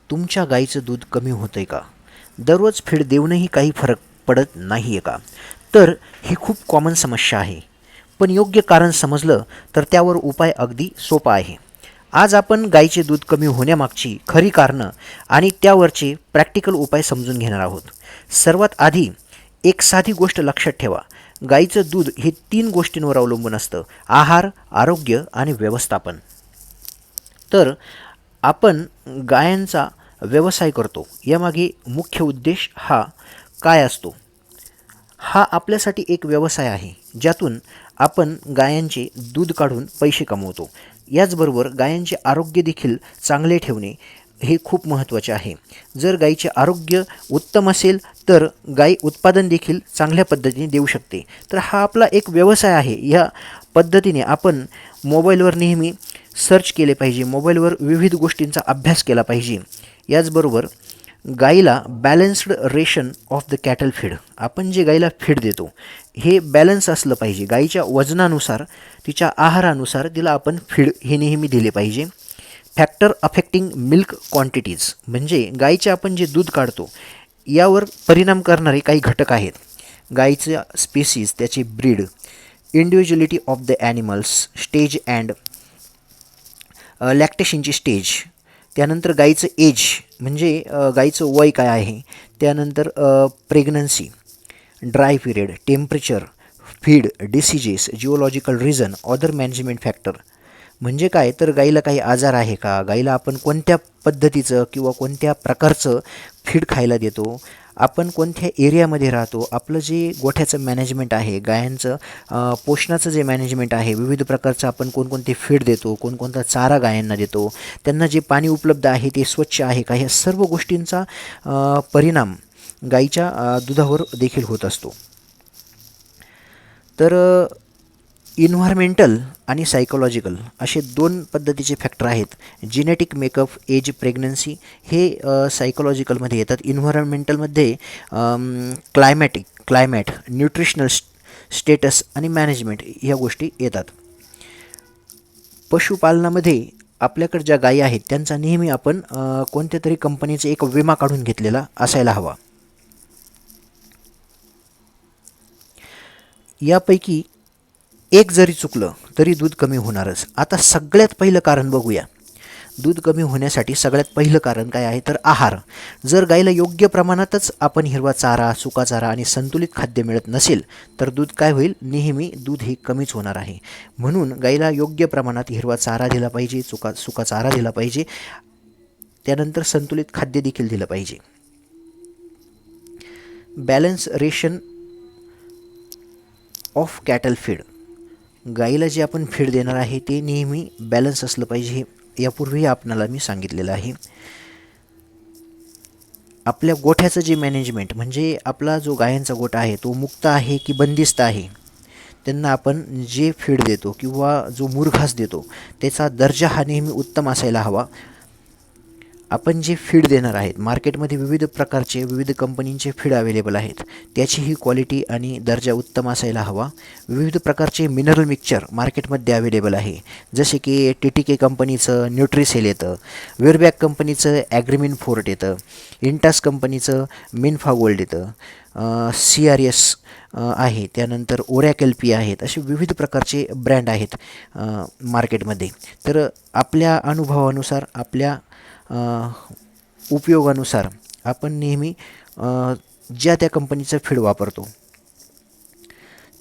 तुमच्या गाईचं दूध कमी होतंय का? दररोज फीड देऊनही काही फरक पडत नाही आहे का? तर ही खूप कॉमन समस्या आहे. पण योग्य कारण समजलं तर त्यावर उपाय अगदी सोपा आहे. आज आपण गाईचे दूध कमी होण्यामागची खरी कारणं आणि त्यावरचे प्रॅक्टिकल उपाय समजून घेणार आहोत. सर्वात आधी एक साधी गोष्ट लक्षात ठेवा. गाईचं दूध हे 3 गोष्टींवर अवलंबून असतं: आहार, आरोग्य आणि व्यवस्थापन. तर आपण गायांचा व्यवसाय करतो, यामागे मुख्य उद्देश हा काय असतो? हा आपल्यासाठी एक व्यवसाय आहे, ज्यातून आपण गायांचे दूध काढून पैसे कमवतो. याचबरोबर गायांचे आरोग्य देखील चांगले ठेवणे हे खूप महत्त्वाचे आहे. जर गाईचे आरोग्य उत्तम असेल तर गाय उत्पादन देखील चांगल्या पद्धतीने देऊ शकते. तर हा आपला एक व्यवसाय आहे. या पद्धतीने आपण मोबाईलवर नेहमी सर्च केले पाहिजे, मोबाईलवर विविध गोष्टींचा अभ्यास केला पाहिजे. याचबरोबर गाईला balanced ration of the cattle feed, आपण जे गाईला फीड देतो हे बॅलन्स असलं पाहिजे. गाईच्या वजनानुसार, तिच्या आहारानुसार तिला आपण फीड हे नेहमी दिले पाहिजे. फॅक्टर अफेक्टिंग मिल्क क्वांटिटीज, म्हणजे गाईचे आपण जे दूध काढतो यावर परिणाम करणारे काही घटक आहेत. गाईच्या स्पेसीज, त्याची breed, individuality of the animals, stage and लॅक्टेशनची स्टेज, त्यानंतर गाईचं एज म्हणजे गाईचं वय काय आहे, त्यानंतर pregnancy, dry period, temperature, feed, diseases, geological reason, other management factor. म्हणजे काय तर गाईला काही आजार आहे का, गाईला आपण कोणत्या पद्धतीचं किंवा कोणत्या प्रकारचं फीड खायला देतो, आपण कोणत्या एरियामध्ये राहतो, आपलं जे गोठ्याचं मॅनेजमेंट आहे, गायांचं पोषणाचं जे मॅनेजमेंट आहे, विविध प्रकारचं आपण कोणकोणते फीड देतो, कोणकोणता चारा गायांना देतो, त्यांना जे पाणी उपलब्ध आहे ते स्वच्छ आहे का, ह्या सर्व गोष्टींचा परिणाम गाईच्या दुधावर देखील होत असतो. तर इन्व्हायरमेंटल आणि सायकोलॉजिकल असे 2 पद्धतीचे फॅक्टर आहेत. जेनेटिक मेकअप, एज, प्रेग्नन्सी हे सायकोलॉजिकलमध्ये येतात. इन्व्हायरमेंटलमध्ये क्लायमॅट, न्यूट्रिशनल स्टेटस आणि मॅनेजमेंट ह्या गोष्टी येतात. पशुपालनामध्ये आपल्याकडे ज्या गायी आहेत त्यांचा नेहमी आपण कोणत्या तरी कंपनीचा एक विमा काढून घेतलेला असायला हवा. यापैकी एक जरी चुकलं तरी दूध कमी होणारच. आता सगळ्यात पहिलं कारण बघूया. दूध कमी होण्यासाठी सगळ्यात पहिलं कारण काय आहे तर आहार. जर गाईला योग्य प्रमाणातच आपण हिरवा चारा, सुका चारा आणि संतुलित खाद्य मिळत नसेल तर दूध काय होईल, नेहमी दूध हे कमीच होणार आहे. म्हणून गाईला योग्य प्रमाणात हिरवा चारा दिला पाहिजे, सुका चारा दिला पाहिजे, त्यानंतर संतुलित खाद्य देखील दिलं पाहिजे. Balance ration of cattle feed, गाईला जे आपण फीड देणार आहे ते नेहमी बॅलन्स असलं पाहिजे. हे यापूर्वी आपणाला मी सांगितलेलं आहे. आपल्या गोठ्याचं जे मॅनेजमेंट, म्हणजे आपला जो गायांचा गोठा आहे तो मुक्त आहे की बंदिस्त आहे, त्यांना आपण जे फीड देतो किंवा जो मुरघास देतो त्याचा दर्जा हा नेहमी उत्तम असायला हवा. आपण जे फीड देणार आहेत, मार्केटमध्ये विविध प्रकारचे, विविध कंपनींचे फीड अवेलेबल आहेत, त्याचीही क्वालिटी आणि दर्जा उत्तम असायला हवा. विविध प्रकारचे मिनरल मिक्सचर मार्केटमध्ये अवेलेबल आहे, जसे की TTK कंपनीचं न्यूट्रिसेल येतं, वेरबॅक कंपनीचं ॲग्रीमिन फोर्ट येतं, इंटास कंपनीचं मिनफा गोल्ड येतं, CRS आहे, त्यानंतर ओरॅकल आहेत. असे विविध प्रकारचे ब्रँड आहेत मार्केटमध्ये. तर आपल्या अनुभवानुसार, आपल्या उपयोगानुसार आपण नेहमी ज्या त्या कंपनीचं फीड वापरतो.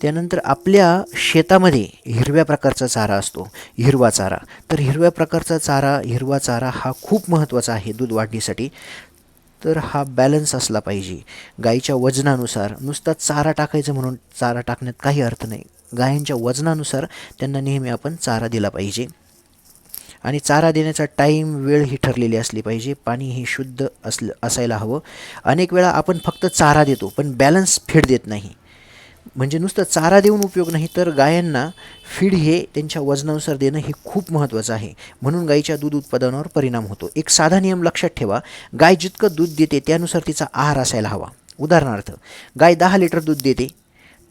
त्यानंतर आपल्या शेतामध्ये हिरव्या प्रकारचा चारा असतो, हिरवा चारा. तर हिरव्या प्रकारचा चारा, हिरवा चारा हा खूप महत्त्वाचा आहे दूध वाढीसाठी. तर हा बॅलन्स असला पाहिजे गाईच्या वजनानुसार. नुसता चारा टाकायचं म्हणून चारा टाकण्यात काही अर्थ नाही. गायींच्या वजनानुसार त्यांना नेहमी आपण चारा दिला पाहिजे. आणि चारा देण्याचा टाईम, वेळ ही ठरलेली असली पाहिजे. पाणी हे शुद्ध असायला हवं. अनेक वेळा आपण फक्त चारा देतो पण बॅलन्स फीड देत नाही. म्हणजे नुसतं चारा देऊन उपयोग नाही, तर गायांना फीड हे त्यांच्या वजनानुसार देणं हे खूप महत्त्वाचं आहे. म्हणून गाईच्या दूध उत्पादनावर परिणाम होतो. एक साधा नियम लक्षात ठेवा, गाय जितकं दूध देते त्यानुसार तिचा आहार असायला हवा. उदाहरणार्थ, गाय 10 लिटर दूध देते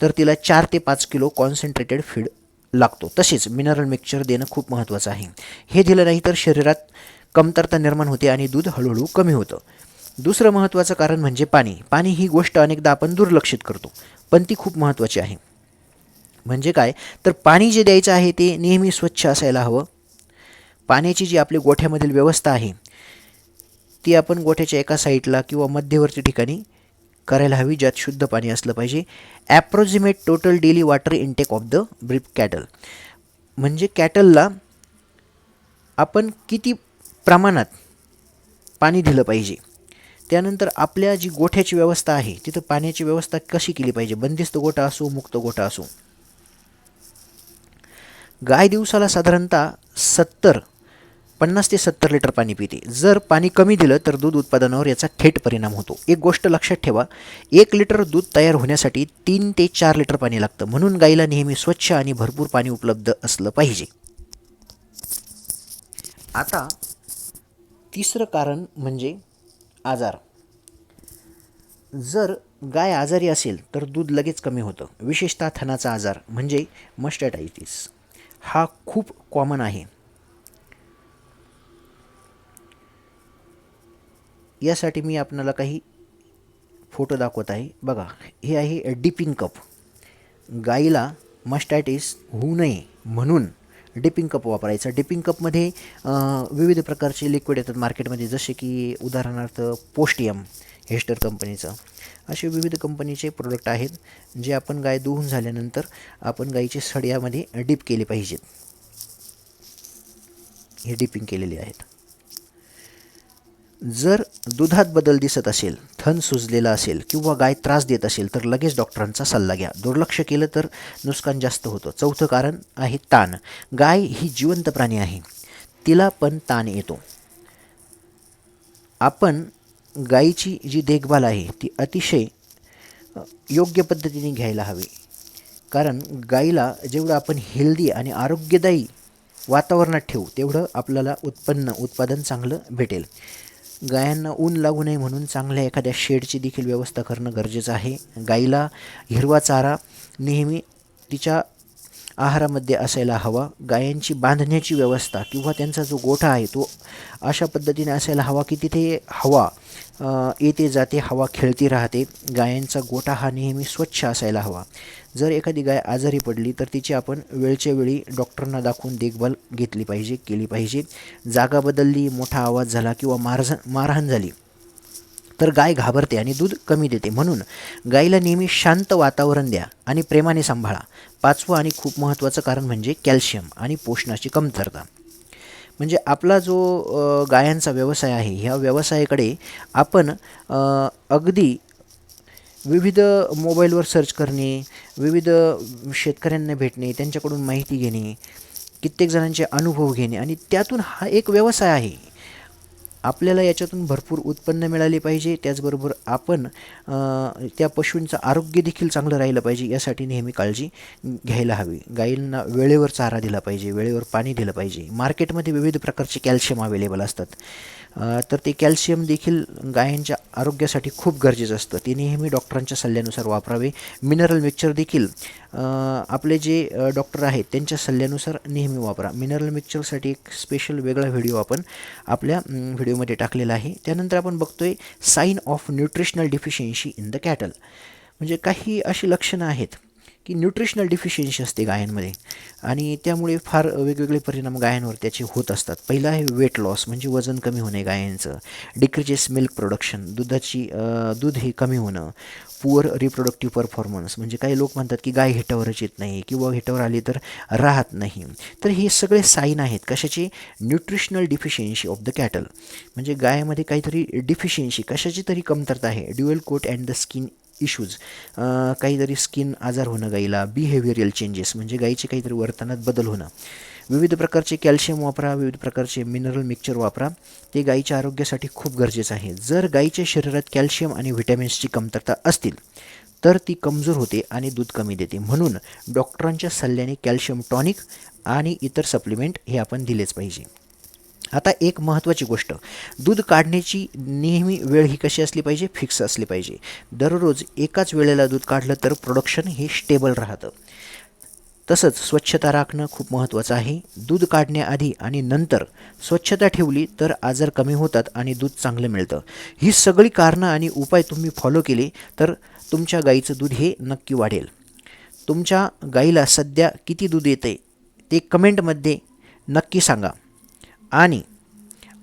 तर तिला 4 ते 5 किलो कॉन्सन्ट्रेटेड फीड लागतो. तसेच मिनरल मिक्सचर देणं खूप महत्त्वाचं आहे. हे दिलं नाही तर शरीरात कमतरता निर्माण होते आणि दूध हळूहळू कमी होतं. दुसरं महत्त्वाचं कारण म्हणजे पाणी. पाणी ही गोष्ट अनेकदा आपण दुर्लक्षित करतो, पण ती खूप महत्त्वाची आहे. म्हणजे काय, तर पाणी जे द्यायचं आहे ते नेहमी स्वच्छ असायला हवं. पाण्याची जी आपली गोठ्यामधील व्यवस्था आहे ती आपण गोठ्याच्या एका साईडला किंवा मध्यवर्ती ठिकाणी करायला हवी, ज्यात शुद्ध पाणी असलं पाहिजे. Approximate total daily water intake of the brief cattle. म्हणजे कॅटलला आपण किती प्रमाणात पाणी दिलं पाहिजे. त्यानंतर आपल्या जी गोठ्याची व्यवस्था आहे तिथं पाण्याची व्यवस्था कशी केली पाहिजे, बंदिस्त गोठा असो मुक्त गोठा असो. गाय दिवसाला साधारणतः 50 ते 70 लिटर पाणी पिते. जर पाणी कमी दिलं तर दूध उत्पादनावर याचा थेट परिणाम होतो. एक गोष्ट लक्षात ठेवा, 1 लिटर दूध तयार होण्यासाठी 3 ते 4 लिटर पाणी लागतं. म्हणून गाईला नेहमी स्वच्छ आणि भरपूर पाणी उपलब्ध असलं पाहिजे. आता तिसरं कारण म्हणजे आजार. जर गाय आजारी असेल तर दूध लगेच कमी होतं. विशेषतः थनाचा आजार म्हणजे मस्टॅटायटिस हा खूप कॉमन आहे. यासाठी मी आपणाला काही फोटो दाखवत आहे. बघा, हे आहे डिपिंग कप. गाईला मस्टॅटिस होऊ नये म्हणून डिपिंग कप वापरायचा. डिपिंग कपमध्ये विविध प्रकारचे लिक्विड येतात मार्केटमध्ये, जसे की उदाहरणार्थ पोस्टियम, हेस्टर कंपनीचं, असे विविध कंपनीचे प्रोडक्ट आहेत जे आपण गाय दुहून झाल्यानंतर आपण गाईचे सड्यामध्ये डिप केले पाहिजेत. हे डिपिंग केलेले आहेत. जर दुधात बदल दिसत असेल, थन सुजलेला असेल किंवा गाय त्रास देत असेल तर लगेच डॉक्टरांचा सल्ला घ्या. दुर्लक्ष केलं तर नुकसान जास्त होतं. चौथं कारण आहे ताण. गाय ही जिवंत प्राणी आहे, तिला पण ताण येतो. आपण गायीची जी देखभाल आहे ती अतिशय योग्य पद्धतीने घ्यायला हवी. कारण गाईला जेवढं आपण हेल्दी आणि आरोग्यदायी वातावरणात ठेवू तेवढं आपल्याला उत्पादन चांगलं भेटेल. गायांना ऊन लागू नये म्हणून चांगल्या एखाद्या शेडची देखील व्यवस्था करणं गरजेचं आहे. गाईला हिरवा चारा नेहमी तिच्या आहारामध्ये असायला हवा. गायांची बांधण्याची व्यवस्था किंवा त्यांचा जो गोठा आहे तो अशा पद्धतीने असायला हवा की तिथे हवा येते जाते, हवा खेळती राहते. गायांचा गोठा हा नेहमी स्वच्छ असायला हवा. जर एखादी गाय आजारी पडली तर तिची आपण वेळच्या वेळी डॉक्टरांना दाखवून देखभाल केली पाहिजे. जागा बदलली, मोठा आवाज झाला किंवा मारहाण झाली तर गाय घाबरते आणि दूध कमी देते. म्हणून गाईला नेहमी शांत वातावरण द्या आणि प्रेमाने सांभाळा. 5वं आणि खूप महत्त्वाचं कारण म्हणजे कॅल्शियम आणि पोषणाची कमतरता. म्हणजे आपला जो गायांचा व्यवसाय आहे, ह्या व्यवसायाकडे आपण अगदी विविध मोबाईलवर सर्च करणे, विविध शेतकऱ्यांना भेटणे, त्यांच्याकडून माहिती घेणे, कित्येक जणांचे अनुभव घेणे आणि त्यातून हा एक व्यवसाय आहे. आपल्याला याच्यातून भरपूर उत्पन्न मिळाले पाहिजे. त्याचबरोबर आपण त्या पशूंचं आरोग्य देखील चांगलं राहिलं पाहिजे, यासाठी नेहमी काळजी घ्यायला हवी. गायींना वेळेवर चारा दिला पाहिजे, वेळेवर पाणी दिलं पाहिजे. मार्केटमध्ये विविध प्रकारचे कॅल्शियम अवेलेबल असतात, तर ते कॅल्शियम देखील गायांच्या आरोग्यासाठी खूप गरजेचं असतं. ते नेहमी डॉक्टरांच्या सल्ल्यानुसार वापरावे. मिनरल मिक्सचर देखील आपले जे डॉक्टर आहेत त्यांच्या सल्ल्यानुसार नेहमी वापरा. मिनरल मिक्सचरसाठी एक स्पेशल वेगळा व्हिडिओ आपण आपल्या व्हिडिओमध्ये टाकलेला आहे. त्यानंतर आपण बघतोय sign of nutritional deficiency in the cattle. म्हणजे काही अशी लक्षणं आहेत की न्यूट्रिशनल डिफिशियन्सी असते गायांमध्ये आणि त्यामुळे फार वेगवेगळे परिणाम गायांवर त्याचे होत असतात. पहिला आहे वेट लॉस, म्हणजे वजन कमी होणे गायांचं. डिक्रीजेस मिल्क प्रोडक्शन, दूध हे कमी होणं. पुअर रिप्रोडक्टिव्ह परफॉर्मन्स, म्हणजे काही लोक म्हणतात की गाय हिटावरच येत नाही किंवा हिटावर आली तर राहत नाही. तर हे सगळे साईन आहेत कशाची? Nutritional deficiency of the cattle. म्हणजे गायामध्ये काहीतरी डिफिशियन्सी, कशाची तरी कमतरता आहे. Dual coat and the skin issues, काहीतरी स्किन आजार होणं गाईला. बिहेवियरल चेंजेस, म्हणजे गाईचे काहीतरी वर्तनात बदल होणं. विविध प्रकारचे कॅल्शियम वापरा, विविध प्रकारचे मिनरल मिक्सचर वापरा, ते गाईच्या आरोग्यासाठी खूप गरजेचं आहे. जर गाईच्या शरीरात कॅल्शियम आणि व्हिटॅमिन्सची कमतरता असतील तर ती कमजोर होते आणि दूध कमी देते. म्हणून डॉक्टरांच्या सल्ल्याने कॅल्शियम टॉनिक आणि इतर सप्लिमेंट हे आपण दिलेच पाहिजे. आता एक महत्त्वाची गोष्ट, दूध काढण्याची नेहमी वेळ ही कशी असली पाहिजे? फिक्स असली पाहिजे. दररोज एकाच वेळेला दूध काढलं तर प्रोडक्शन हे स्टेबल राहतं. तसंच स्वच्छता राखणं खूप महत्त्वाचं आहे. दूध काढण्याआधी आणि नंतर स्वच्छता ठेवली तर आजार कमी होतात आणि दूध चांगलं मिळतं. ही सगळी कारणं आणि उपाय तुम्ही फॉलो केले तर तुमच्या गाईचं दूध हे नक्की वाढेल. तुमच्या गाईला सध्या किती दूध येते ते कमेंटमध्ये नक्की सांगा. आणि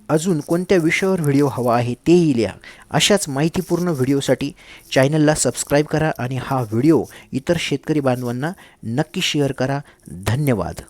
अजून कोणत्या विषयावर व्हिडिओ हवा आहे तेही लिहा. अशाच माहितीपूर्ण व्हिडिओसाठी चॅनलला सबस्क्राईब करा आणि हा व्हिडिओ इतर शेतकरी बांधवांना नक्की शेअर करा. धन्यवाद.